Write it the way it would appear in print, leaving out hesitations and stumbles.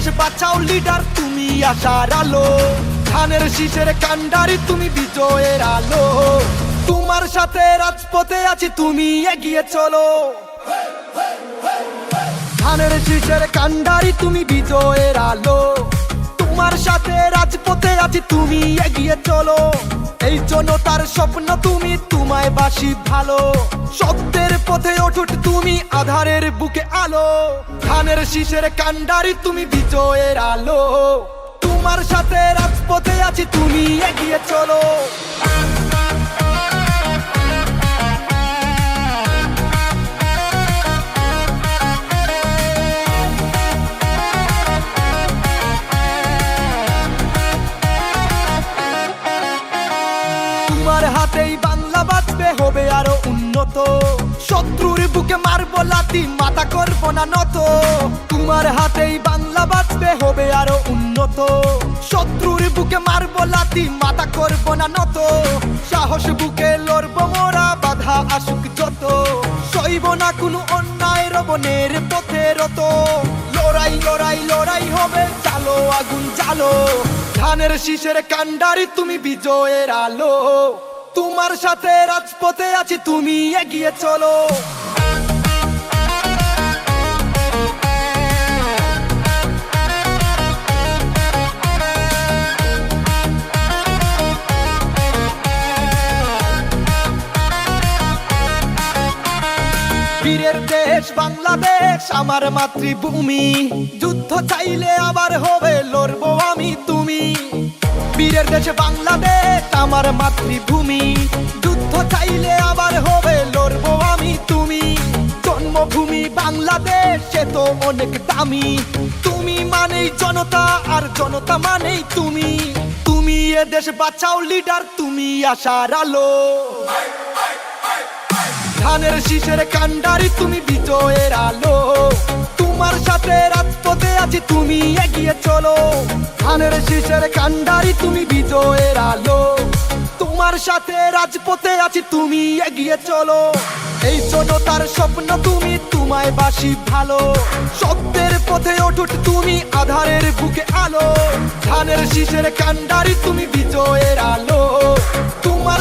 দেশ বাঁচাও লিডার তুমি আশার আলো, ধানের শীষের কান্ডারি তুমি বিজয়ের আলো। তোমার সাথে রাজপথে আছি তুমি এগিয়ে চলো, ধানের শীষের কান্ডারি তুমি বিজয়ের আলো। তোমার সাথে রাজপথে আছি তুমি এগিয়ে চলো, এই জনতার স্বপ্ন তুমি তোমায় বাসি ভালো। সত্যের পথে অটুট তুমি আধারের বুকে আলো, ধানের শীষের কান্ডারি তুমি বিজয়ের আলো। তোমার সাথে রাজপথে আছি তুমি এগিয়ে চলো। তোমার হাতেই বাংলা বাঁচবে হবে আরো উন্নত, শত্রুর বুকে মারবো লাথি মাথা করবো না নত। তোমার হাতেই বাংলা বাঁচবে হবে আরো উন্নত, শত্রুর বুকে মারবো লাথি মাথা করবো না নত। সাহস বুকে লড়বো মোরা বাধা আসুক যত, সইব না কোনো অন্যায় রবনের পথে রত। লড়াই লড়াই লড়াই হবে চালো আগুন চালো, ধানের শীষের কান্ডারি তুমি বিজয়ের আলো। তোমার সাথে রাজপথে আছি তুমি এগিয়ে চলো। বীরের দেশ বাংলাদেশ আমার মাতৃভূমি, যুদ্ধ চাইলে আবার হবে লড়বো আমি তুমি। বীরের দেশ বাংলাদেশ আমার মাতৃভূমি, যুদ্ধ চাইলে আবার হবে লড়বো আমি তুমি। জন্মভূমি বাংলাদেশ সে তো অনেক দামি, তুমি মানেই জনতা আর জনতা মানেই তুমি। তুমি এ দেশ বাঁচাও লিডার তুমি আশার আলো, ধানের শীষের কান্ডারি তুমি বিজয়ের আলো। তোমার সাথে রাজপথে আছি তুমি এগিয়ে চলো, ধানের শীষের কান্ডারি তুমি বিজয়ের আলো। তোমার সাথে রাজপথে আছি তুমি এগিয়ে চলো, এই জনতার স্বপ্ন তুমি তোমায় বাসি ভালো। সত্যের পথে অটুট তুমি আধারের বুকে আলো, ধানের শীষের কান্ডারি তুমি বিজয়ের আলো। তোমার